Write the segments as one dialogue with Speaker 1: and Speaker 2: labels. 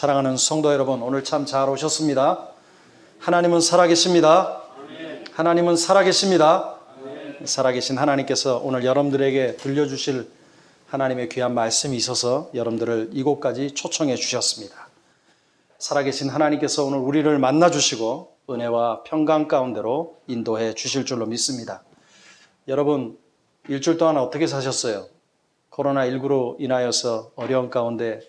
Speaker 1: 사랑하는 성도 여러분, 오늘 참 잘 오셨습니다. 하나님은 살아계십니다. 하나님은 살아계십니다. 살아계신 하나님께서 오늘 여러분들에게 들려주실 하나님의 귀한 말씀이 있어서 여러분들을 이곳까지 초청해 주셨습니다. 살아계신 하나님께서 오늘 우리를 만나주시고 은혜와 평강 가운데로 인도해 주실 줄로 믿습니다. 여러분, 일주일 동안 어떻게 사셨어요? 코로나19로 인하여서 어려운 가운데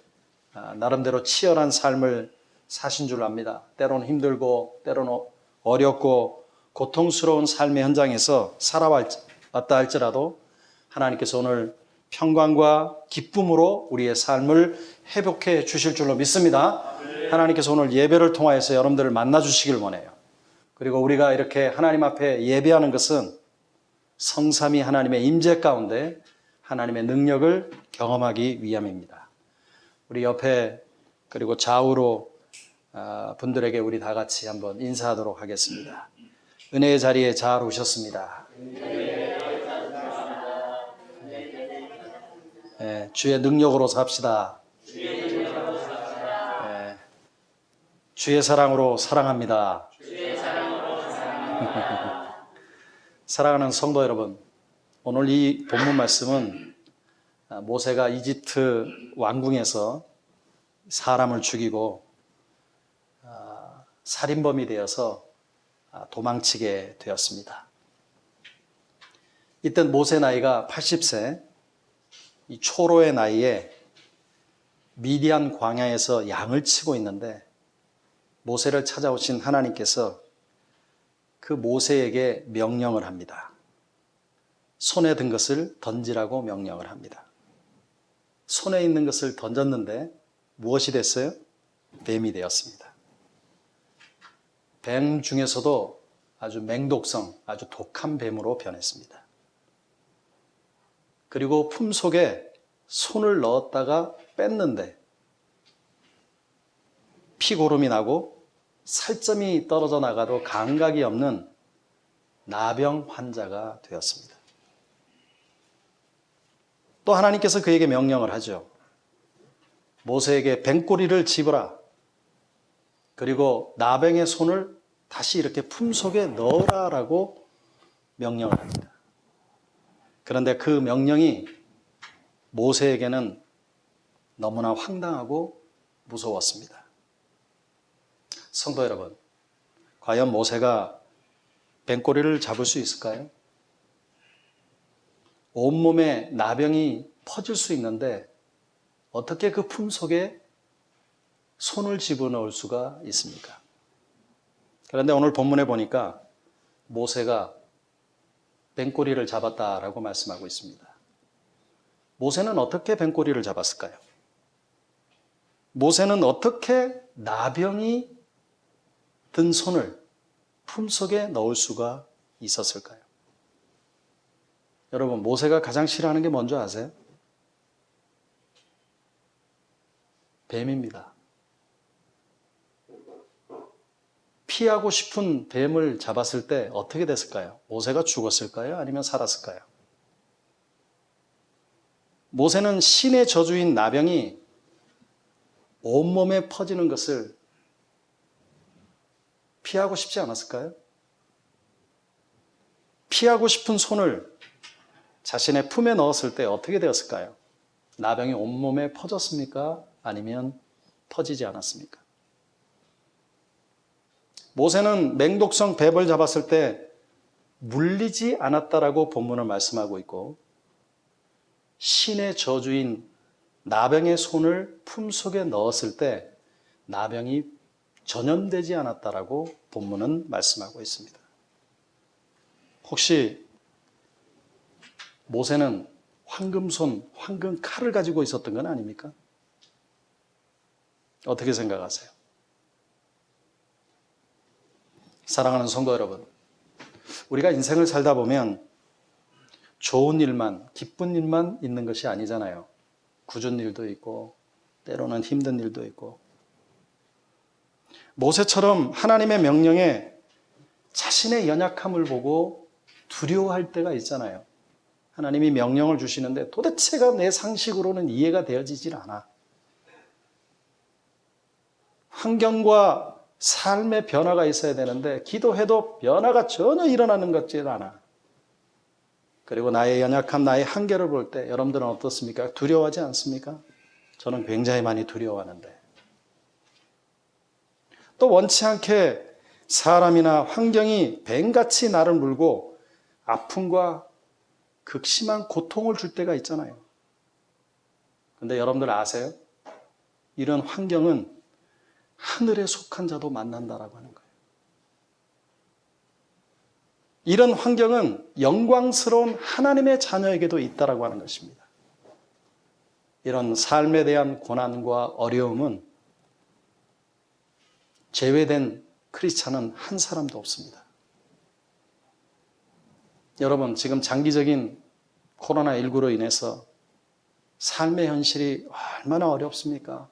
Speaker 1: 나름대로 치열한 삶을 사신 줄 압니다. 때로는 힘들고 때로는 어렵고 고통스러운 삶의 현장에서 살아왔다 할지라도 하나님께서 오늘 평강과 기쁨으로 우리의 삶을 회복해 주실 줄로 믿습니다. 하나님께서 오늘 예배를 통하여서 여러분들을 만나주시길 원해요. 그리고 우리가 이렇게 하나님 앞에 예배하는 것은 성삼위 하나님의 임재 가운데 하나님의 능력을 경험하기 위함입니다. 우리 옆에 그리고 좌우로 분들에게 우리 다 같이 한번 인사하도록 하겠습니다. 은혜의 자리에 잘 오셨습니다. 네, 주의 능력으로 삽시다. 네, 주의 사랑으로 사랑합니다. 사랑하는 성도 여러분, 오늘 이 본문 말씀은 모세가 이집트 왕궁에서 사람을 죽이고 살인범이 되어서 도망치게 되었습니다. 이때 모세 나이가 80세, 이 초로의 나이에 미디안 광야에서 양을 치고 있는데 모세를 찾아오신 하나님께서 그 모세에게 명령을 합니다. 손에 든 것을 던지라고 명령을 합니다. 손에 있는 것을 던졌는데 무엇이 됐어요? 뱀이 되었습니다. 뱀 중에서도 아주 맹독성, 아주 독한 뱀으로 변했습니다. 그리고 품속에 손을 넣었다가 뺐는데 피고름이 나고 살점이 떨어져 나가도 감각이 없는 나병 환자가 되었습니다. 또 하나님께서 그에게 명령을 하죠. 모세에게 뱀꼬리를 집어라. 그리고 나병의 손을 다시 이렇게 품속에 넣으라라고 명령을 합니다. 그런데 그 명령이 모세에게는 너무나 황당하고 무서웠습니다. 성도 여러분, 과연 모세가 뱀꼬리를 잡을 수 있을까요? 온몸에 나병이 퍼질 수 있는데 어떻게 그 품속에 손을 집어넣을 수가 있습니까? 그런데 오늘 본문에 보니까 모세가 뱀꼬리를 잡았다라고 말씀하고 있습니다. 모세는 어떻게 뱀꼬리를 잡았을까요? 모세는 어떻게 나병이 든 손을 품속에 넣을 수가 있었을까요? 여러분, 모세가 가장 싫어하는 게 뭔지 아세요? 뱀입니다. 피하고 싶은 뱀을 잡았을 때 어떻게 됐을까요? 모세가 죽었을까요? 아니면 살았을까요? 모세는 신의 저주인 나병이 온몸에 퍼지는 것을 피하고 싶지 않았을까요? 피하고 싶은 손을 자신의 품에 넣었을 때 어떻게 되었을까요? 나병이 온몸에 퍼졌습니까? 아니면 퍼지지 않았습니까? 모세는 맹독성 뱀을 잡았을 때 물리지 않았다라고 본문을 말씀하고 있고 신의 저주인 나병의 손을 품속에 넣었을 때 나병이 전염되지 않았다라고 본문은 말씀하고 있습니다. 혹시 모세는 황금손, 황금칼을 가지고 있었던 건 아닙니까? 어떻게 생각하세요? 사랑하는 성도 여러분, 우리가 인생을 살다 보면 좋은 일만, 기쁜 일만 있는 것이 아니잖아요. 굳은 일도 있고 때로는 힘든 일도 있고 모세처럼 하나님의 명령에 자신의 연약함을 보고 두려워할 때가 있잖아요. 하나님이 명령을 주시는데 도대체가 내 상식으로는 이해가 되어지질 않아. 환경과 삶의 변화가 있어야 되는데 기도해도 변화가 전혀 일어나는 것 같지 않아. 그리고 나의 연약함, 나의 한계를 볼 때 여러분들은 어떻습니까? 두려워하지 않습니까? 저는 굉장히 많이 두려워하는데. 또 원치 않게 사람이나 환경이 뱀같이 나를 물고 아픔과 극심한 고통을 줄 때가 있잖아요. 근데 여러분들 아세요? 이런 환경은 하늘에 속한 자도 만난다라고 하는 거예요. 이런 환경은 영광스러운 하나님의 자녀에게도 있다라고 하는 것입니다. 이런 삶에 대한 고난과 어려움은 제외된 크리스찬은 한 사람도 없습니다. 여러분, 지금 장기적인 코로나19로 인해서 삶의 현실이 얼마나 어렵습니까?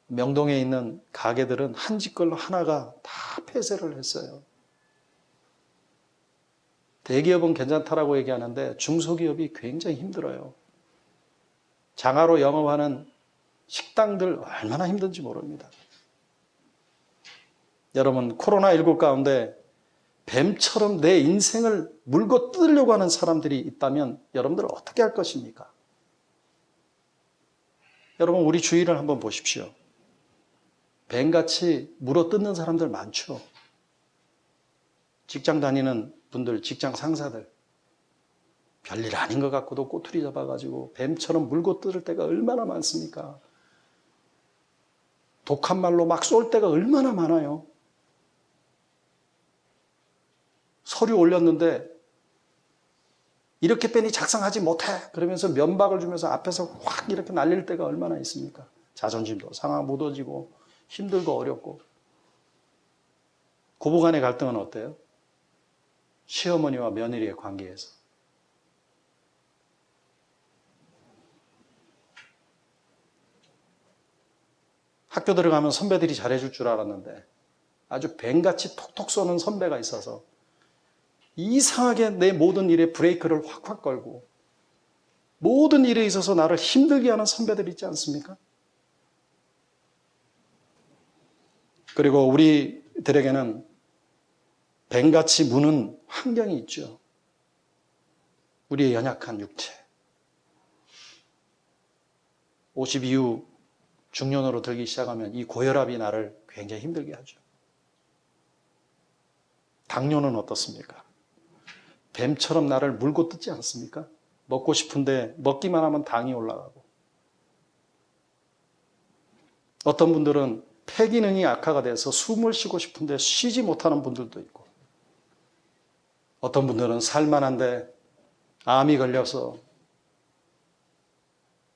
Speaker 1: 명동에 있는 가게들은 한 집걸로 하나가 다 폐쇄를 했어요. 대기업은 괜찮다라고 얘기하는데 중소기업이 굉장히 힘들어요. 장화로 영업하는 식당들 얼마나 힘든지 모릅니다. 여러분, 코로나19 가운데 뱀처럼 내 인생을 물고 뜯으려고 하는 사람들이 있다면 여러분들 어떻게 할 것입니까? 여러분, 우리 주위를 한번 보십시오. 뱀같이 물어뜯는 사람들 많죠. 직장 다니는 분들, 직장 상사들. 별일 아닌 것 같고도 꼬투리 잡아가지고 뱀처럼 물고 뜯을 때가 얼마나 많습니까? 독한 말로 막 쏠 때가 얼마나 많아요. 서류 올렸는데 이렇게 뺀이 작성하지 못해. 그러면서 면박을 주면서 앞에서 확 이렇게 날릴 때가 얼마나 있습니까? 자존심도 상하 무너지고 힘들고 어렵고. 고부간의 갈등은 어때요? 시어머니와 며느리의 관계에서. 학교 들어가면 선배들이 잘해줄 줄 알았는데 아주 뱀같이 톡톡 쏘는 선배가 있어서 이상하게 내 모든 일에 브레이크를 확확 걸고 모든 일에 있어서 나를 힘들게 하는 선배들 있지 않습니까? 그리고 우리들에게는 뱀같이 무는 환경이 있죠. 우리의 연약한 육체. 50 이후 중년으로 들기 시작하면 이 고혈압이 나를 굉장히 힘들게 하죠. 당뇨는 어떻습니까? 뱀처럼 나를 물고 뜯지 않습니까? 먹고 싶은데 먹기만 하면 당이 올라가고. 어떤 분들은 폐 기능이 악화가 돼서 숨을 쉬고 싶은데 쉬지 못하는 분들도 있고, 어떤 분들은 살만한데 암이 걸려서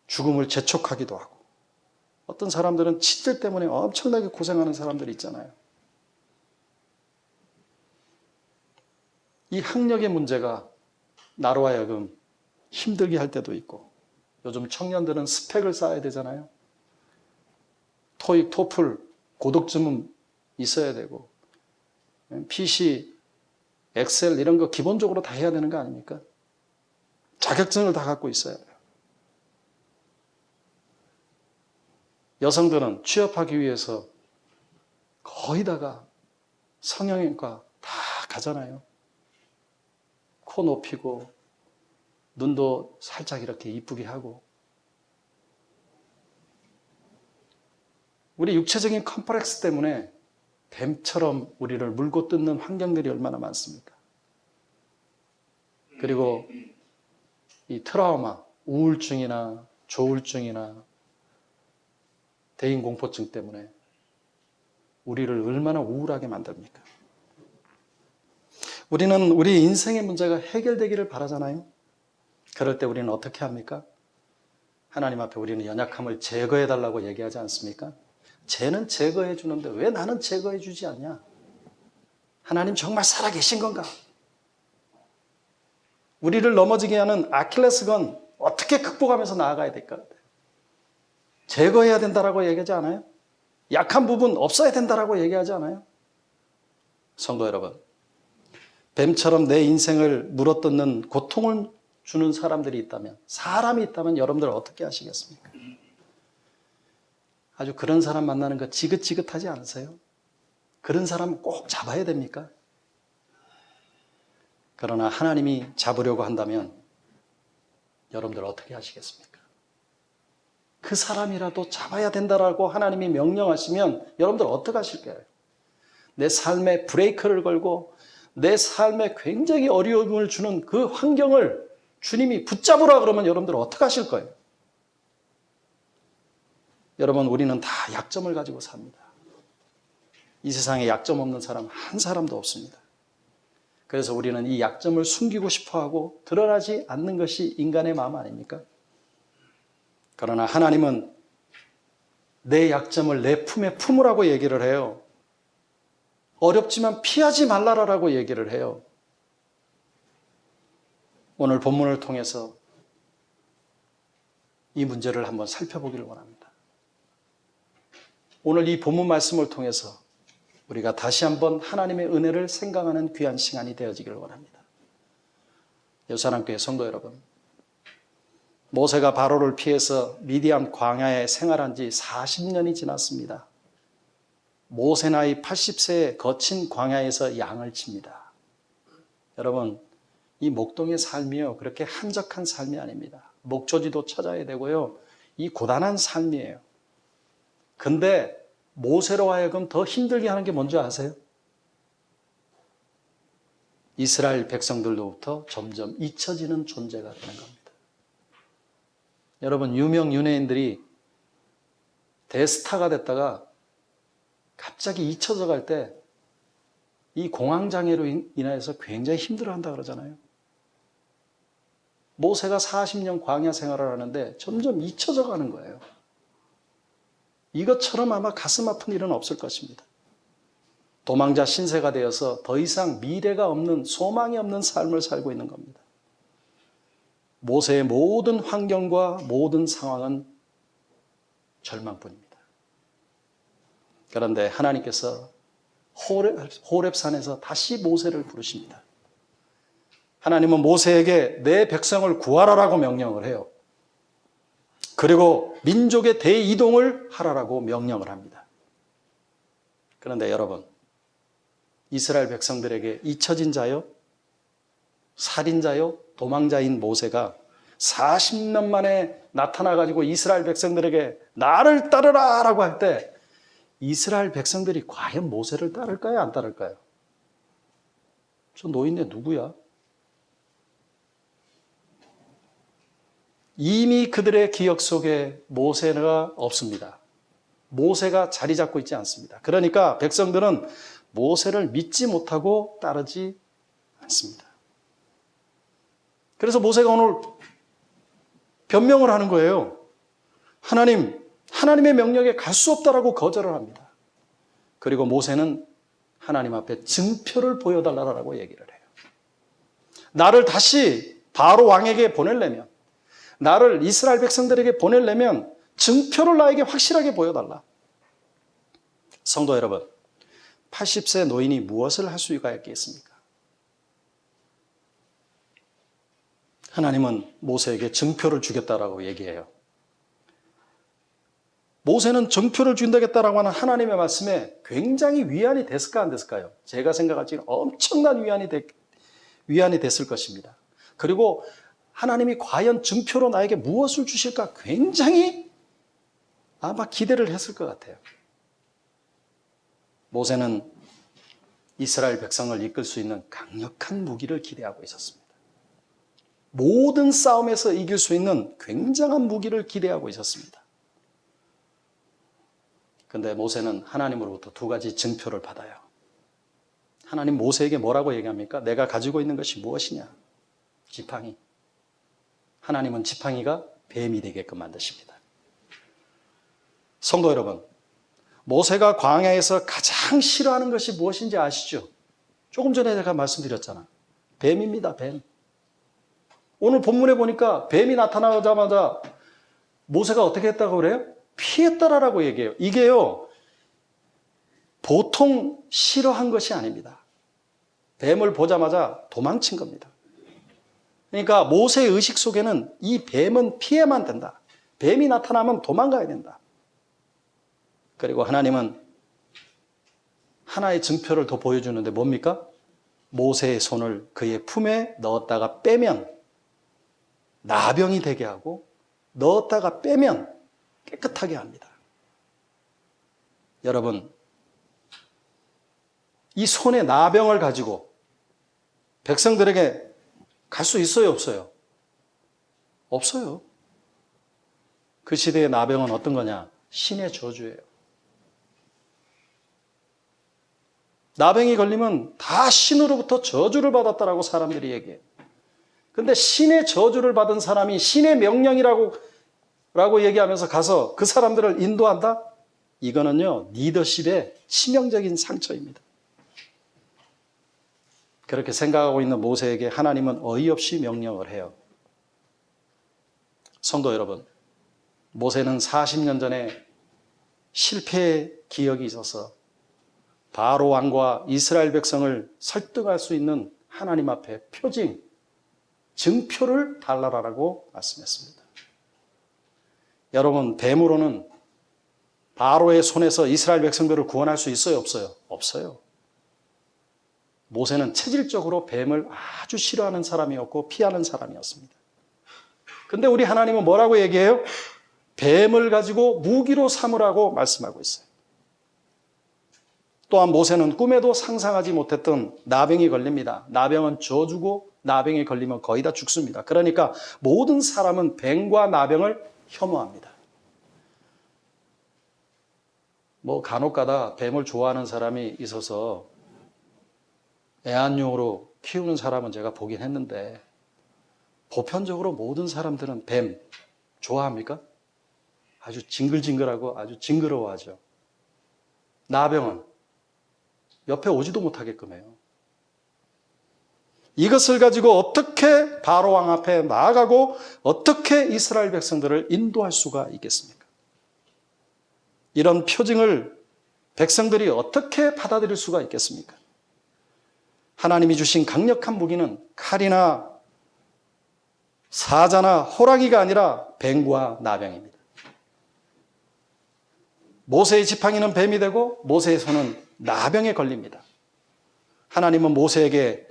Speaker 1: 죽음을 재촉하기도 하고, 어떤 사람들은 치질 때문에 엄청나게 고생하는 사람들이 있잖아요. 이 학력의 문제가 나로 하여금 힘들게 할 때도 있고, 요즘 청년들은 스펙을 쌓아야 되잖아요. 토익, 토플, 고득점은 있어야 되고, PC, 엑셀 이런 거 기본적으로 다 해야 되는 거 아닙니까? 자격증을 다 갖고 있어야 돼요. 여성들은 취업하기 위해서 거의 다가 성형외과 다 가잖아요. 코 높이고 눈도 살짝 이렇게 이쁘게 하고. 우리 육체적인 컴플렉스 때문에 뱀처럼 우리를 물고 뜯는 환경들이 얼마나 많습니까? 그리고 이 트라우마, 우울증이나 조울증이나 대인공포증 때문에 우리를 얼마나 우울하게 만듭니까? 우리는 우리 인생의 문제가 해결되기를 바라잖아요. 그럴 때 우리는 어떻게 합니까? 하나님 앞에 우리는 연약함을 제거해달라고 얘기하지 않습니까? 쟤는 제거해 주는데 왜 나는 제거해 주지 않냐? 하나님 정말 살아계신 건가? 우리를 넘어지게 하는 아킬레스건 어떻게 극복하면서 나아가야 될까? 제거해야 된다라고 얘기하지 않아요? 약한 부분 없어야 된다라고 얘기하지 않아요? 성도 여러분, 뱀처럼 내 인생을 물어뜯는 고통을 주는 사람들이 있다면, 사람이 있다면 여러분들 어떻게 하시겠습니까? 아주 그런 사람 만나는 거 지긋지긋하지 않으세요? 그런 사람 꼭 잡아야 됩니까? 그러나 하나님이 잡으려고 한다면 여러분들 어떻게 하시겠습니까? 그 사람이라도 잡아야 된다라고 하나님이 명령하시면 여러분들 어떻게 하실까요? 내 삶에 브레이크를 걸고 내 삶에 굉장히 어려움을 주는 그 환경을 주님이 붙잡으라 그러면 여러분들 어떻게 하실 거예요? 여러분, 우리는 다 약점을 가지고 삽니다. 이 세상에 약점 없는 사람 한 사람도 없습니다. 그래서 우리는 이 약점을 숨기고 싶어하고 드러나지 않는 것이 인간의 마음 아닙니까? 그러나 하나님은 내 약점을 내 품에 품으라고 얘기를 해요. 어렵지만 피하지 말라라고 얘기를 해요. 오늘 본문을 통해서 이 문제를 한번 살펴보기를 원합니다. 오늘 이 본문 말씀을 통해서 우리가 다시 한번 하나님의 은혜를 생각하는 귀한 시간이 되어지기를 원합니다. 여사랑교회 성도 여러분, 모세가 바로를 피해서 미디안 광야에 생활한 지 40년이 지났습니다. 모세 나이 80세에 거친 광야에서 양을 칩니다. 여러분, 이 목동의 삶이요, 그렇게 한적한 삶이 아닙니다. 목조지도 찾아야 되고요, 이 고단한 삶이에요. 근데 모세로 하여금 더 힘들게 하는 게 뭔지 아세요? 이스라엘 백성들로부터 점점 잊혀지는 존재가 되는 겁니다. 여러분, 유명 연예인들이 대스타가 됐다가 갑자기 잊혀져 갈 때 이 공황장애로 인해서 굉장히 힘들어한다 그러잖아요. 모세가 40년 광야 생활을 하는데 점점 잊혀져 가는 거예요. 이것처럼 아마 가슴 아픈 일은 없을 것입니다. 도망자 신세가 되어서 더 이상 미래가 없는, 소망이 없는 삶을 살고 있는 겁니다. 모세의 모든 환경과 모든 상황은 절망뿐입니다. 그런데 하나님께서 호렙산에서 다시 모세를 부르십니다. 하나님은 모세에게 내 백성을 구하라라고 명령을 해요. 그리고 민족의 대이동을 하라라고 명령을 합니다. 그런데 여러분, 이스라엘 백성들에게 잊혀진 자요, 살인자요, 도망자인 모세가 40년 만에 나타나가지고 이스라엘 백성들에게 나를 따르라 라고 할 때 이스라엘 백성들이 과연 모세를 따를까요? 안 따를까요? 저 노인네 누구야? 이미 그들의 기억 속에 모세가 없습니다. 모세가 자리 잡고 있지 않습니다. 그러니까 백성들은 모세를 믿지 못하고 따르지 않습니다. 그래서 모세가 오늘 변명을 하는 거예요. 하나님의 명령에 갈 수 없다라고 거절을 합니다. 그리고 모세는 하나님 앞에 증표를 보여달라고 얘기를 해요. 나를 다시 바로 왕에게 보내려면, 나를 이스라엘 백성들에게 보내려면 증표를 나에게 확실하게 보여달라. 성도 여러분, 80세 노인이 무엇을 할 수가 있겠습니까? 하나님은 모세에게 증표를 주겠다라고 얘기해요. 모세는 증표를 준다겠다라고 하는 하나님의 말씀에 굉장히 위안이 됐을까 안 됐을까요? 제가 생각할 때는 엄청난 위안이 됐을 것입니다. 그리고 하나님이 과연 증표로 나에게 무엇을 주실까 굉장히 아마 기대를 했을 것 같아요. 모세는 이스라엘 백성을 이끌 수 있는 강력한 무기를 기대하고 있었습니다. 모든 싸움에서 이길 수 있는 굉장한 무기를 기대하고 있었습니다. 그런데 모세는 하나님으로부터 두 가지 증표를 받아요. 하나님 모세에게 뭐라고 얘기합니까? 내가 가지고 있는 것이 무엇이냐? 지팡이. 하나님은 지팡이가 뱀이 되게끔 만드십니다. 성도 여러분, 모세가 광야에서 가장 싫어하는 것이 무엇인지 아시죠? 조금 전에 제가 말씀드렸잖아. 뱀입니다, 뱀. 오늘 본문에 보니까 뱀이 나타나자마자 모세가 어떻게 했다고 그래요? 피했다라고 얘기해요. 이게요, 보통 싫어한 것이 아닙니다. 뱀을 보자마자 도망친 겁니다. 그러니까 모세의 의식 속에는 이 뱀은 피해만 된다. 뱀이 나타나면 도망가야 된다. 그리고 하나님은 하나의 증표를 더 보여주는데 뭡니까? 모세의 손을 그의 품에 넣었다가 빼면 나병이 되게 하고 넣었다가 빼면 깨끗하게 합니다. 여러분, 이 손에 나병을 가지고 백성들에게 갈 수 있어요, 없어요? 없어요. 그 시대의 나병은 어떤 거냐? 신의 저주예요. 나병이 걸리면 다 신으로부터 저주를 받았다라고 사람들이 얘기해요. 근데 신의 저주를 받은 사람이 신의 명령이라고 얘기하면서 가서 그 사람들을 인도한다? 이거는요, 리더십의 치명적인 상처입니다. 그렇게 생각하고 있는 모세에게 하나님은 어이없이 명령을 해요. 성도 여러분, 모세는 40년 전에 실패의 기억이 있어서 바로 왕과 이스라엘 백성을 설득할 수 있는 하나님 앞에 표징, 증표를 달라라고 말씀했습니다. 여러분, 뱀으로는 바로의 손에서 이스라엘 백성들을 구원할 수 있어요, 없어요? 없어요. 모세는 체질적으로 뱀을 아주 싫어하는 사람이었고 피하는 사람이었습니다. 근데 우리 하나님은 뭐라고 얘기해요? 뱀을 가지고 무기로 삼으라고 말씀하고 있어요. 또한 모세는 꿈에도 상상하지 못했던 나병이 걸립니다. 나병은 저주고 나병이 걸리면 거의 다 죽습니다. 그러니까 모든 사람은 뱀과 나병을 혐오합니다. 간혹가다 뱀을 좋아하는 사람이 있어서 애완용으로 키우는 사람은 제가 보긴 했는데 보편적으로 모든 사람들은 뱀 좋아합니까? 아주 징글징글하고 아주 징그러워하죠. 나병은 옆에 오지도 못하게끔 해요. 이것을 가지고 어떻게 바로 왕 앞에 나아가고 어떻게 이스라엘 백성들을 인도할 수가 있겠습니까? 이런 표징을 백성들이 어떻게 받아들일 수가 있겠습니까? 하나님이 주신 강력한 무기는 칼이나 사자나 호랑이가 아니라 뱀과 나병입니다. 모세의 지팡이는 뱀이 되고 모세의 손은 나병에 걸립니다. 하나님은 모세에게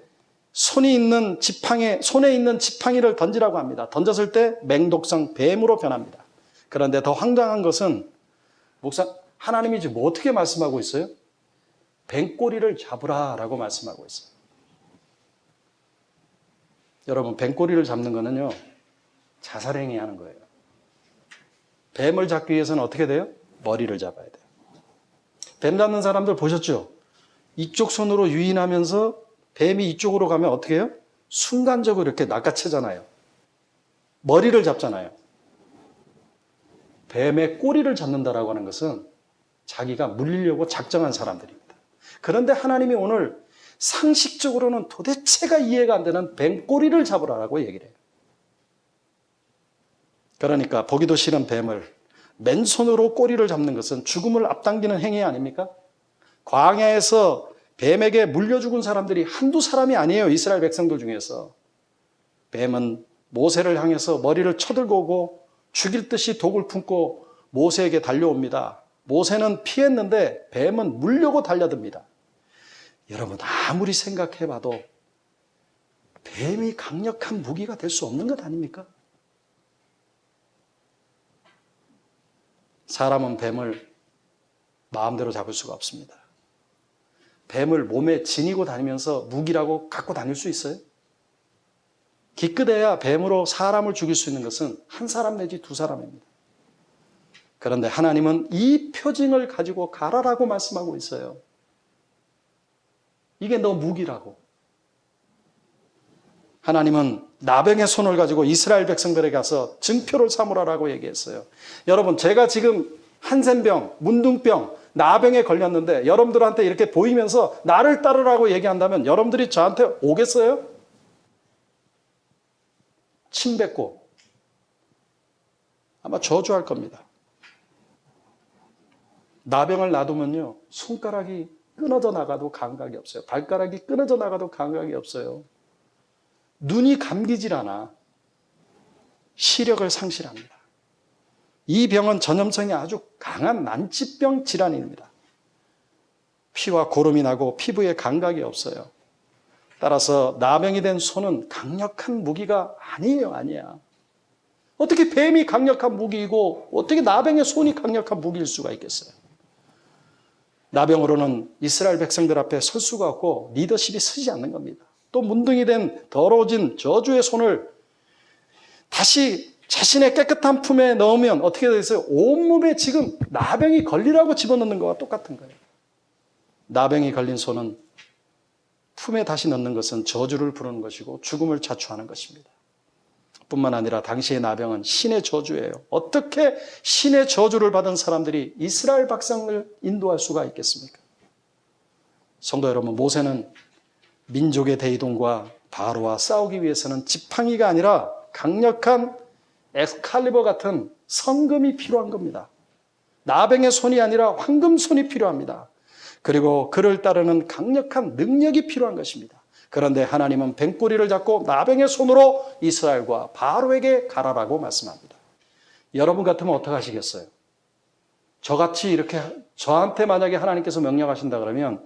Speaker 1: 손에 있는 지팡이를 던지라고 합니다. 던졌을 때 맹독성 뱀으로 변합니다. 그런데 더 황당한 것은 하나님이 지금 어떻게 말씀하고 있어요? 뱀꼬리를 잡으라라고 말씀하고 있어요. 여러분, 뱀꼬리를 잡는 거는요, 자살행위 하는 거예요. 뱀을 잡기 위해서는 어떻게 돼요? 머리를 잡아야 돼요. 뱀 잡는 사람들 보셨죠? 이쪽 손으로 유인하면서 뱀이 이쪽으로 가면 어떻게 해요? 순간적으로 이렇게 낚아채잖아요. 머리를 잡잖아요. 뱀의 꼬리를 잡는다라고 하는 것은 자기가 물리려고 작정한 사람들입니다. 그런데 하나님이 오늘 상식적으로는 도대체가 이해가 안 되는 뱀 꼬리를 잡으라고 얘기를 해요. 그러니까 보기도 싫은 뱀을 맨손으로 꼬리를 잡는 것은 죽음을 앞당기는 행위 아닙니까? 광야에서 뱀에게 물려 죽은 사람들이 한두 사람이 아니에요. 이스라엘 백성들 중에서. 뱀은 모세를 향해서 머리를 쳐들고 오고 죽일 듯이 독을 품고 모세에게 달려옵니다. 모세는 피했는데 뱀은 물려고 달려듭니다. 여러분, 아무리 생각해봐도 뱀이 강력한 무기가 될 수 없는 것 아닙니까? 사람은 뱀을 마음대로 잡을 수가 없습니다. 뱀을 몸에 지니고 다니면서 무기라고 갖고 다닐 수 있어요? 기껏해야 뱀으로 사람을 죽일 수 있는 것은 한 사람 내지 두 사람입니다. 그런데 하나님은 이 표징을 가지고 가라라고 말씀하고 있어요. 이게 너 무기라고. 하나님은 나병의 손을 가지고 이스라엘 백성들에게 가서 증표를 삼으라라고 얘기했어요. 여러분, 제가 지금 한센병, 문둥병, 나병에 걸렸는데 여러분들한테 이렇게 보이면서 나를 따르라고 얘기한다면 여러분들이 저한테 오겠어요? 침 뱉고 아마 저주할 겁니다. 나병을 놔두면요, 손가락이 끊어져 나가도 감각이 없어요. 발가락이 끊어져 나가도 감각이 없어요. 눈이 감기질 않아. 시력을 상실합니다. 이 병은 전염성이 아주 강한 난치병 질환입니다. 피와 고름이 나고 피부에 감각이 없어요. 따라서 나병이 된 손은 강력한 무기가 아니야. 어떻게 뱀이 강력한 무기이고 어떻게 나병의 손이 강력한 무기일 수가 있겠어요? 나병으로는 이스라엘 백성들 앞에 설 수가 없고 리더십이 서지 않는 겁니다. 또 문둥이 된 더러워진 저주의 손을 다시 자신의 깨끗한 품에 넣으면 어떻게 되겠어요? 온몸에 지금 나병이 걸리라고 집어넣는 것과 똑같은 거예요. 나병이 걸린 손은 품에 다시 넣는 것은 저주를 부르는 것이고 죽음을 자초하는 것입니다. 뿐만 아니라 당시의 나병은 신의 저주예요. 어떻게 신의 저주를 받은 사람들이 이스라엘 백성을 인도할 수가 있겠습니까? 성도 여러분, 모세는 민족의 대이동과 바로와 싸우기 위해서는 지팡이가 아니라 강력한 엑스칼리버 같은 성금이 필요한 겁니다. 나병의 손이 아니라 황금 손이 필요합니다. 그리고 그를 따르는 강력한 능력이 필요한 것입니다. 그런데 하나님은 뱀꼬리를 잡고 나병의 손으로 이스라엘과 바로에게 가라라고 말씀합니다. 여러분 같으면 어떻게 하시겠어요? 저같이 이렇게 저한테 만약에 하나님께서 명령하신다 그러면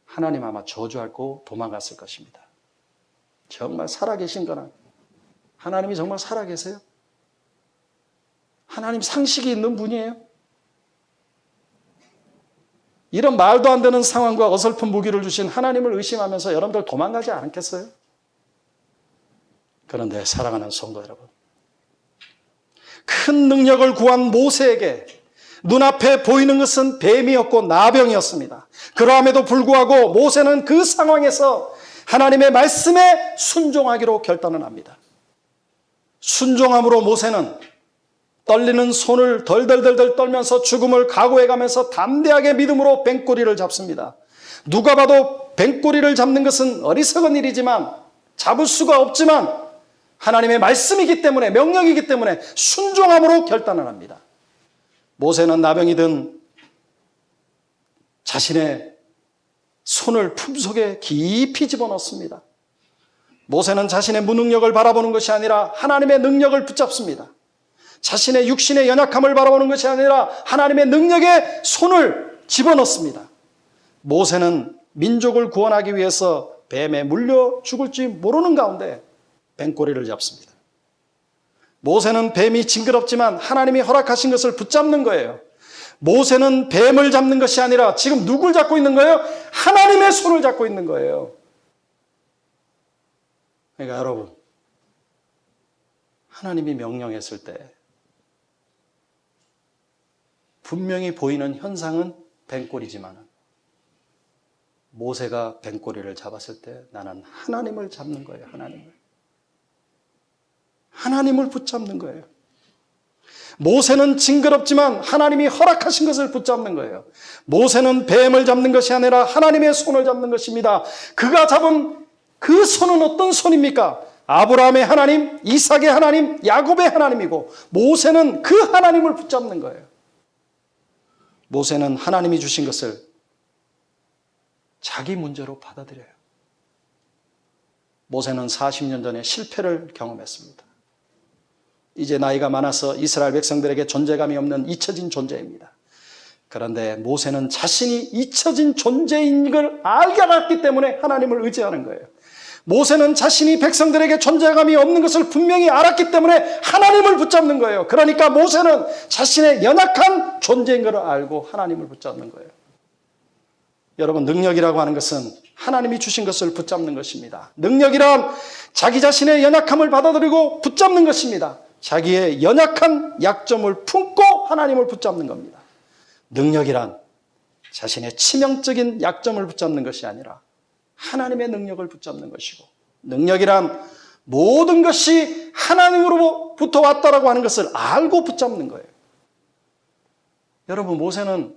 Speaker 1: 하나님 아마 저주하고 도망갔을 것입니다. 정말 살아계신 거나 하나님이 정말 살아계세요? 하나님 상식이 있는 분이에요? 이런 말도 안 되는 상황과 어설픈 무기를 주신 하나님을 의심하면서 여러분들 도망가지 않겠어요? 그런데 사랑하는 성도 여러분, 큰 능력을 구한 모세에게 눈앞에 보이는 것은 뱀이었고 나병이었습니다. 그러함에도 불구하고 모세는 그 상황에서 하나님의 말씀에 순종하기로 결단을 합니다. 순종함으로 모세는 떨리는 손을 덜덜덜 떨면서 죽음을 각오해가면서 담대하게 믿음으로 뱀꼬리를 잡습니다. 누가 봐도 뱀꼬리를 잡는 것은 어리석은 일이지만 잡을 수가 없지만 하나님의 말씀이기 때문에 명령이기 때문에 순종함으로 결단을 합니다. 모세는 나병이든 자신의 손을 품속에 깊이 집어넣습니다. 모세는 자신의 무능력을 바라보는 것이 아니라 하나님의 능력을 붙잡습니다. 자신의 육신의 연약함을 바라보는 것이 아니라 하나님의 능력에 손을 집어넣습니다. 모세는 민족을 구원하기 위해서 뱀에 물려 죽을지 모르는 가운데 뱀꼬리를 잡습니다. 모세는 뱀이 징그럽지만 하나님이 허락하신 것을 붙잡는 거예요. 모세는 뱀을 잡는 것이 아니라 지금 누굴 잡고 있는 거예요? 하나님의 손을 잡고 있는 거예요. 그러니까 여러분, 하나님이 명령했을 때 분명히 보이는 현상은 뱀꼬리지만 모세가 뱀꼬리를 잡았을 때 나는 하나님을 잡는 거예요. 하나님을 붙잡는 거예요. 모세는 징그럽지만 하나님이 허락하신 것을 붙잡는 거예요. 모세는 뱀을 잡는 것이 아니라 하나님의 손을 잡는 것입니다. 그가 잡은 그 손은 어떤 손입니까? 아브라함의 하나님, 이삭의 하나님, 야곱의 하나님이고 모세는 그 하나님을 붙잡는 거예요. 모세는 하나님이 주신 것을 자기 문제로 받아들여요. 모세는 40년 전에 실패를 경험했습니다. 이제 나이가 많아서 이스라엘 백성들에게 존재감이 없는 잊혀진 존재입니다. 그런데 모세는 자신이 잊혀진 존재인 걸 알게 때문에 하나님을 의지하는 거예요. 모세는 자신이 백성들에게 존재감이 없는 것을 분명히 알았기 때문에 하나님을 붙잡는 거예요. 그러니까 모세는 자신의 연약한 존재인 것을 알고 하나님을 붙잡는 거예요. 여러분, 능력이라고 하는 것은 하나님이 주신 것을 붙잡는 것입니다. 능력이란 자기 자신의 연약함을 받아들이고 붙잡는 것입니다. 자기의 연약한 약점을 품고 하나님을 붙잡는 겁니다. 능력이란 자신의 치명적인 약점을 붙잡는 것이 아니라 하나님의 능력을 붙잡는 것이고, 능력이란 모든 것이 하나님으로부터 왔다라고 하는 것을 알고 붙잡는 거예요. 여러분, 모세는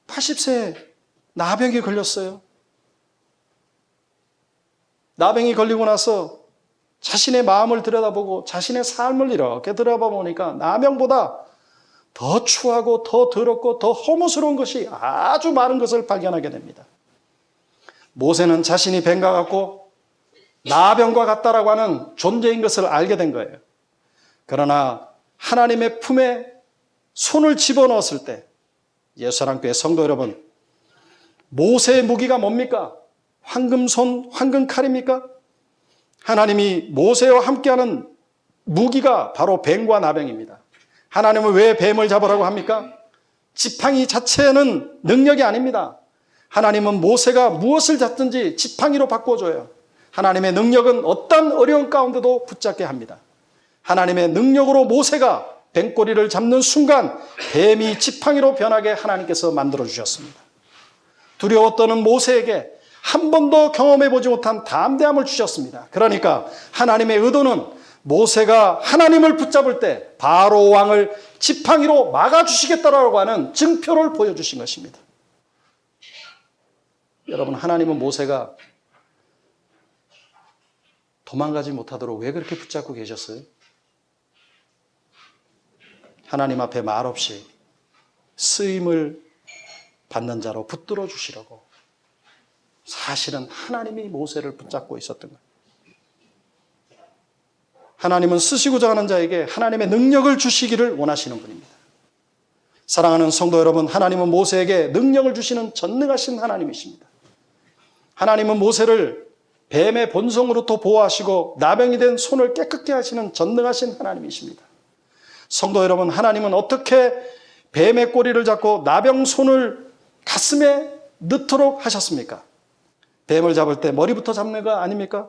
Speaker 1: 80세에 나병에 걸렸어요. 나병이 걸리고 나서 자신의 마음을 들여다보고 자신의 삶을 이렇게 들여다보니까 나병보다 더 추하고 더 더럽고 더 허무스러운 것이 아주 많은 것을 발견하게 됩니다. 모세는 자신이 뱀과 같고 나병과 같다라고 하는 존재인 것을 알게 된 거예요. 그러나 하나님의 품에 손을 집어넣었을 때, 예수사랑교회 성도 여러분, 모세의 무기가 뭡니까? 황금손, 황금칼입니까? 하나님이 모세와 함께하는 무기가 바로 뱀과 나병입니다. 하나님은 왜 뱀을 잡으라고 합니까? 지팡이 자체는 능력이 아닙니다. 하나님은 모세가 무엇을 잡든지 지팡이로 바꿔줘요. 하나님의 능력은 어떤 어려운 가운데도 붙잡게 합니다. 하나님의 능력으로 모세가 뱀꼬리를 잡는 순간 뱀이 지팡이로 변하게 하나님께서 만들어주셨습니다. 두려워 떠는 모세에게 한 번도 경험해보지 못한 담대함을 주셨습니다. 그러니까 하나님의 의도는 모세가 하나님을 붙잡을 때 바로 왕을 지팡이로 막아주시겠다라고 하는 증표를 보여주신 것입니다. 여러분, 하나님은 모세가 도망가지 못하도록 왜 그렇게 붙잡고 계셨어요? 하나님 앞에 말없이 쓰임을 받는 자로 붙들어 주시려고. 사실은 하나님이 모세를 붙잡고 있었던 거예요. 하나님은 쓰시고자 하는 자에게 하나님의 능력을 주시기를 원하시는 분입니다. 사랑하는 성도 여러분, 하나님은 모세에게 능력을 주시는 전능하신 하나님이십니다. 하나님은 모세를 뱀의 본성으로부터 보호하시고 나병이 된 손을 깨끗게 하시는 전능하신 하나님이십니다. 성도 여러분, 하나님은 어떻게 뱀의 꼬리를 잡고 나병 손을 가슴에 넣도록 하셨습니까? 뱀을 잡을 때 머리부터 잡는 거 아닙니까?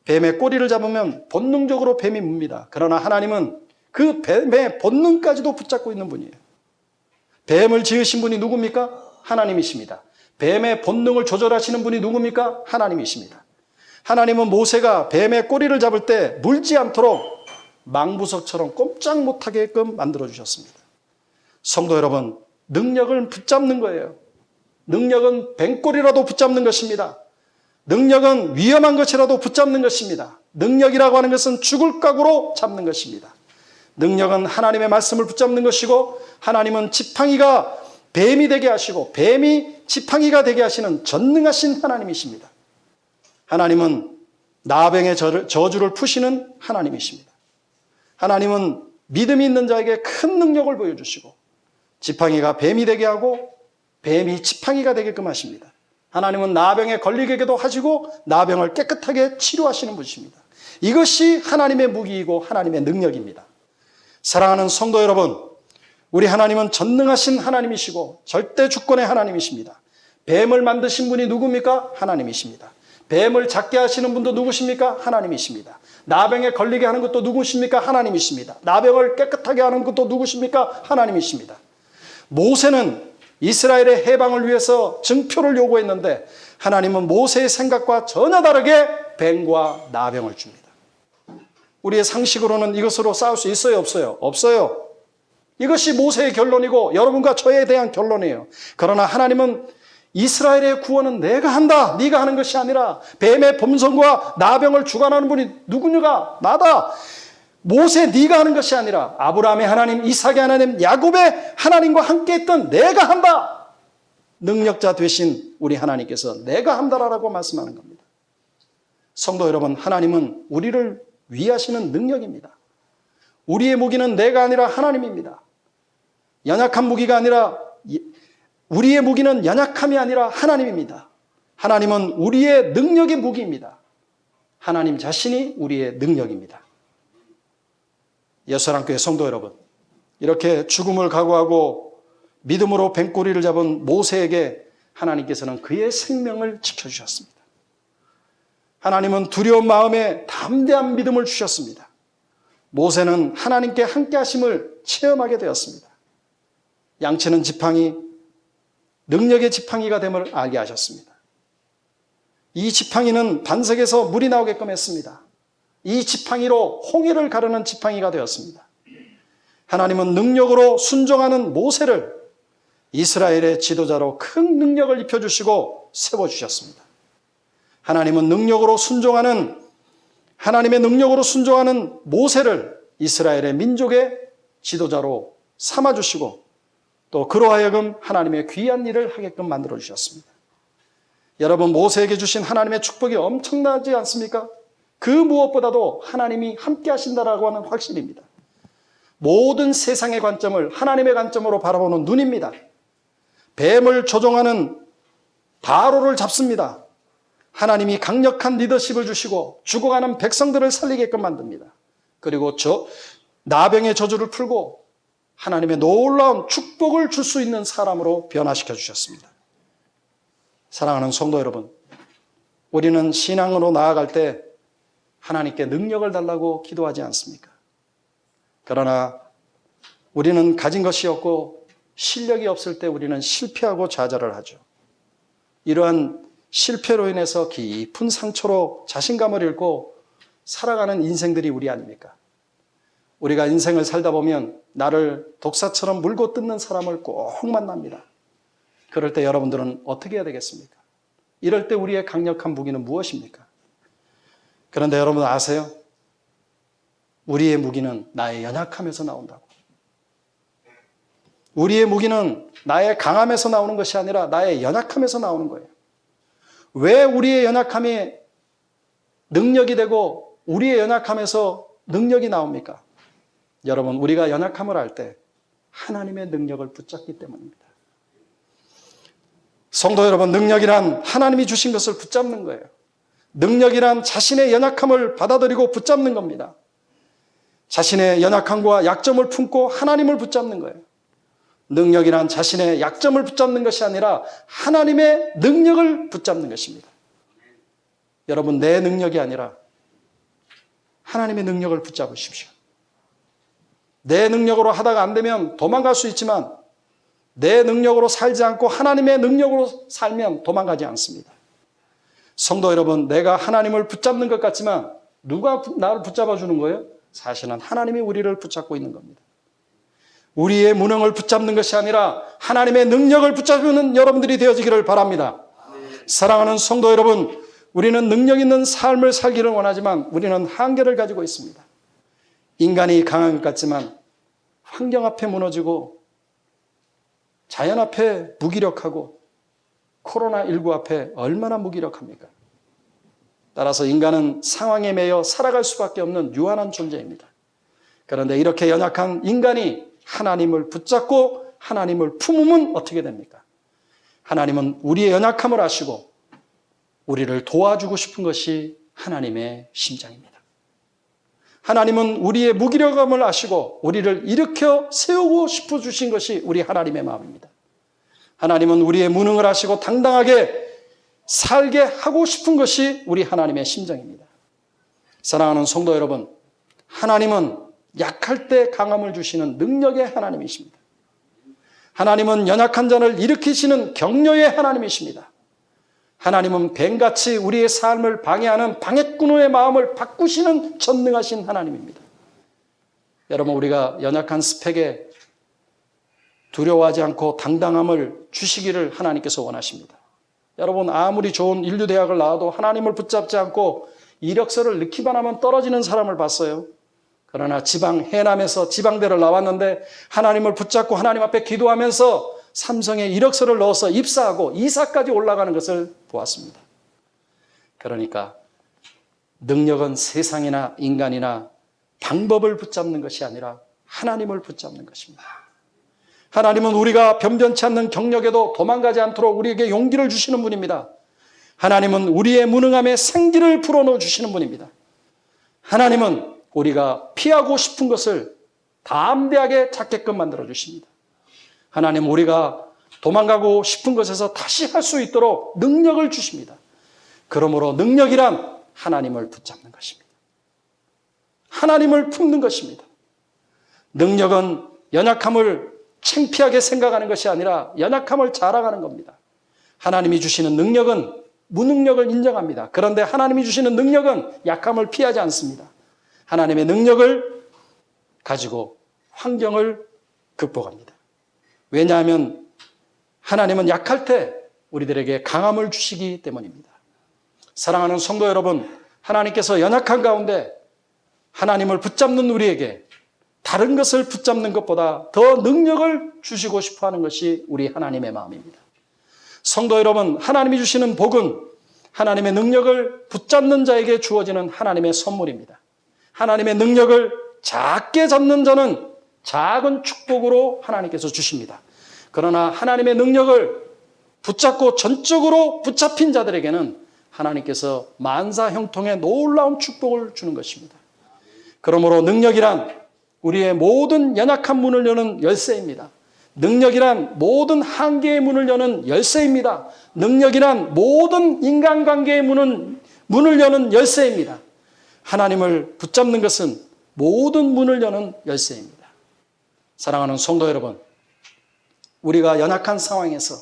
Speaker 1: 뱀의 꼬리를 잡으면 본능적으로 뱀이 뭅니다. 그러나 하나님은 그 뱀의 본능까지도 붙잡고 있는 분이에요. 뱀을 지으신 분이 누굽니까? 하나님이십니다. 뱀의 본능을 조절하시는 분이 누굽니까? 하나님이십니다. 하나님은 모세가 뱀의 꼬리를 잡을 때 물지 않도록 망부석처럼 꼼짝 못하게끔 만들어주셨습니다. 성도 여러분, 능력을 붙잡는 거예요. 능력은 뱀꼬리라도 붙잡는 것입니다. 능력은 위험한 것이라도 붙잡는 것입니다. 능력이라고 하는 것은 죽을 각오로 잡는 것입니다. 능력은 하나님의 말씀을 붙잡는 것이고, 하나님은 지팡이가 뱀이 되게 하시고 뱀이 지팡이가 되게 하시는 전능하신 하나님이십니다. 하나님은 나병의 저주를 푸시는 하나님이십니다. 하나님은 믿음이 있는 자에게 큰 능력을 보여주시고 지팡이가 뱀이 되게 하고 뱀이 지팡이가 되게끔 하십니다. 하나님은 나병에 걸리게도 하시고 나병을 깨끗하게 치료하시는 분이십니다. 이것이 하나님의 무기이고 하나님의 능력입니다. 사랑하는 성도 여러분, 우리 하나님은 전능하신 하나님이시고 절대 주권의 하나님이십니다. 뱀을 만드신 분이 누굽니까? 하나님이십니다. 뱀을 작게 하시는 분도 누구십니까? 하나님이십니다. 나병에 걸리게 하는 것도 누구십니까? 하나님이십니다. 나병을 깨끗하게 하는 것도 누구십니까? 하나님이십니다. 모세는 이스라엘의 해방을 위해서 증표를 요구했는데 하나님은 모세의 생각과 전혀 다르게 뱀과 나병을 줍니다. 우리의 상식으로는 이것으로 싸울 수 있어요? 없어요? 없어요. 이것이 모세의 결론이고 여러분과 저에 대한 결론이에요. 그러나 하나님은 이스라엘의 구원은 내가 한다, 네가 하는 것이 아니라 뱀의 범성과 나병을 주관하는 분이 누구냐가 나다. 모세 네가 하는 것이 아니라 아브라함의 하나님, 이삭의 하나님, 야곱의 하나님과 함께 했던 내가 한다. 능력자 되신 우리 하나님께서 내가 한다라고 말씀하는 겁니다. 성도 여러분, 하나님은 우리를 위하시는 능력입니다. 우리의 무기는 내가 아니라 하나님입니다. 연약한 무기가 아니라, 우리의 무기는 연약함이 아니라 하나님입니다. 하나님은 우리의 능력의 무기입니다. 하나님 자신이 우리의 능력입니다. 예수사랑교회 성도 여러분, 이렇게 죽음을 각오하고 믿음으로 뱀꼬리를 잡은 모세에게 하나님께서는 그의 생명을 지켜주셨습니다. 하나님은 두려운 마음에 담대한 믿음을 주셨습니다. 모세는 하나님께 함께 하심을 체험하게 되었습니다. 양치는 지팡이, 능력의 지팡이가 됨을 알게 하셨습니다. 이 지팡이는 반석에서 물이 나오게끔 했습니다. 이 지팡이로 홍해를 가르는 지팡이가 되었습니다. 하나님은 능력으로 순종하는 모세를 이스라엘의 지도자로 큰 능력을 입혀주시고 세워주셨습니다. 하나님은 하나님의 능력으로 순종하는 모세를 이스라엘의 민족의 지도자로 삼아주시고 또 그로 하여금 하나님의 귀한 일을 하게끔 만들어주셨습니다. 여러분, 모세에게 주신 하나님의 축복이 엄청나지 않습니까? 그 무엇보다도 하나님이 함께 하신다라고 하는 확신입니다. 모든 세상의 관점을 하나님의 관점으로 바라보는 눈입니다. 뱀을 조종하는 바로를 잡습니다. 하나님이 강력한 리더십을 주시고 죽어가는 백성들을 살리게끔 만듭니다. 그리고 나병의 저주를 풀고 하나님의 놀라운 축복을 줄 수 있는 사람으로 변화시켜 주셨습니다. 사랑하는 성도 여러분, 우리는 신앙으로 나아갈 때 하나님께 능력을 달라고 기도하지 않습니까? 그러나 우리는 가진 것이 없고 실력이 없을 때 우리는 실패하고 좌절을 하죠. 이러한 실패로 인해서 깊은 상처로 자신감을 잃고 살아가는 인생들이 우리 아닙니까? 우리가 인생을 살다 보면 나를 독사처럼 물고 뜯는 사람을 꼭 만납니다. 그럴 때 여러분들은 어떻게 해야 되겠습니까? 이럴 때 우리의 강력한 무기는 무엇입니까? 그런데 여러분 아세요? 우리의 무기는 나의 연약함에서 나온다고. 우리의 무기는 나의 강함에서 나오는 것이 아니라 나의 연약함에서 나오는 거예요. 왜 우리의 연약함이 능력이 되고 우리의 연약함에서 능력이 나옵니까? 여러분, 우리가 연약함을 할 때 하나님의 능력을 붙잡기 때문입니다. 성도 여러분, 능력이란 하나님이 주신 것을 붙잡는 거예요. 능력이란 자신의 연약함을 받아들이고 붙잡는 겁니다. 자신의 연약함과 약점을 품고 하나님을 붙잡는 거예요. 능력이란 자신의 약점을 붙잡는 것이 아니라 하나님의 능력을 붙잡는 것입니다. 여러분, 내 능력이 아니라 하나님의 능력을 붙잡으십시오. 내 능력으로 하다가 안 되면 도망갈 수 있지만 내 능력으로 살지 않고 하나님의 능력으로 살면 도망가지 않습니다. 성도 여러분, 내가 하나님을 붙잡는 것 같지만 누가 나를 붙잡아 주는 거예요? 사실은 하나님이 우리를 붙잡고 있는 겁니다. 우리의 무능을 붙잡는 것이 아니라 하나님의 능력을 붙잡는 여러분들이 되어지기를 바랍니다. 사랑하는 성도 여러분, 우리는 능력 있는 삶을 살기를 원하지만 우리는 한계를 가지고 있습니다. 인간이 강한 것 같지만 환경 앞에 무너지고 자연 앞에 무기력하고 코로나19 앞에 얼마나 무기력합니까? 따라서 인간은 상황에 매여 살아갈 수밖에 없는 유한한 존재입니다. 그런데 이렇게 연약한 인간이 하나님을 붙잡고 하나님을 품으면 어떻게 됩니까? 하나님은 우리의 연약함을 아시고 우리를 도와주고 싶은 것이 하나님의 심장입니다. 하나님은 우리의 무기력함을 아시고 우리를 일으켜 세우고 싶어 주신 것이 우리 하나님의 마음입니다. 하나님은 우리의 무능을 아시고 당당하게 살게 하고 싶은 것이 우리 하나님의 심정입니다. 사랑하는 성도 여러분, 하나님은 약할 때 강함을 주시는 능력의 하나님이십니다. 하나님은 연약한 자를 일으키시는 격려의 하나님이십니다. 하나님은 뱀같이 우리의 삶을 방해하는 방해꾼의 마음을 바꾸시는 전능하신 하나님입니다. 여러분, 우리가 연약한 스펙에 두려워하지 않고 당당함을 주시기를 하나님께서 원하십니다. 여러분, 아무리 좋은 인류대학을 나와도 하나님을 붙잡지 않고 이력서를 넣기만 하면 떨어지는 사람을 봤어요. 그러나 해남에서 지방대를 나왔는데 하나님을 붙잡고 하나님 앞에 기도하면서 삼성에 이력서를 넣어서 입사하고 이사까지 올라가는 것을 보았습니다. 그러니까 능력은 세상이나 인간이나 방법을 붙잡는 것이 아니라 하나님을 붙잡는 것입니다. 하나님은 우리가 변변치 않는 경력에도 도망가지 않도록 우리에게 용기를 주시는 분입니다. 하나님은 우리의 무능함에 생기를 불어넣어 주시는 분입니다. 하나님은 우리가 피하고 싶은 것을 담대하게 찾게끔 만들어 주십니다. 하나님, 우리가 도망가고 싶은 것에서 다시 할 수 있도록 능력을 주십니다. 그러므로 능력이란 하나님을 붙잡는 것입니다. 하나님을 품는 것입니다. 능력은 연약함을 창피하게 생각하는 것이 아니라 연약함을 자랑하는 겁니다. 하나님이 주시는 능력은 무능력을 인정합니다. 그런데 하나님이 주시는 능력은 약함을 피하지 않습니다. 하나님의 능력을 가지고 환경을 극복합니다. 왜냐하면 하나님은 약할 때 우리들에게 강함을 주시기 때문입니다. 사랑하는 성도 여러분, 하나님께서 연약한 가운데 하나님을 붙잡는 우리에게 다른 것을 붙잡는 것보다 더 능력을 주시고 싶어 하는 것이 우리 하나님의 마음입니다. 성도 여러분, 하나님이 주시는 복은 하나님의 능력을 붙잡는 자에게 주어지는 하나님의 선물입니다. 하나님의 능력을 작게 잡는 자는 작은 축복으로 하나님께서 주십니다. 그러나 하나님의 능력을 붙잡고 전적으로 붙잡힌 자들에게는 하나님께서 만사형통의 놀라운 축복을 주는 것입니다. 그러므로 능력이란 우리의 모든 연약한 문을 여는 열쇠입니다. 능력이란 모든 한계의 문을 여는 열쇠입니다. 능력이란 모든 인간관계의 문을 여는 열쇠입니다. 하나님을 붙잡는 것은 모든 문을 여는 열쇠입니다. 사랑하는 성도 여러분, 우리가 연약한 상황에서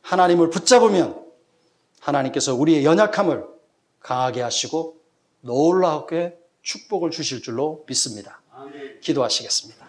Speaker 1: 하나님을 붙잡으면 하나님께서 우리의 연약함을 강하게 하시고 놀랍게 축복을 주실 줄로 믿습니다. 기도하시겠습니다.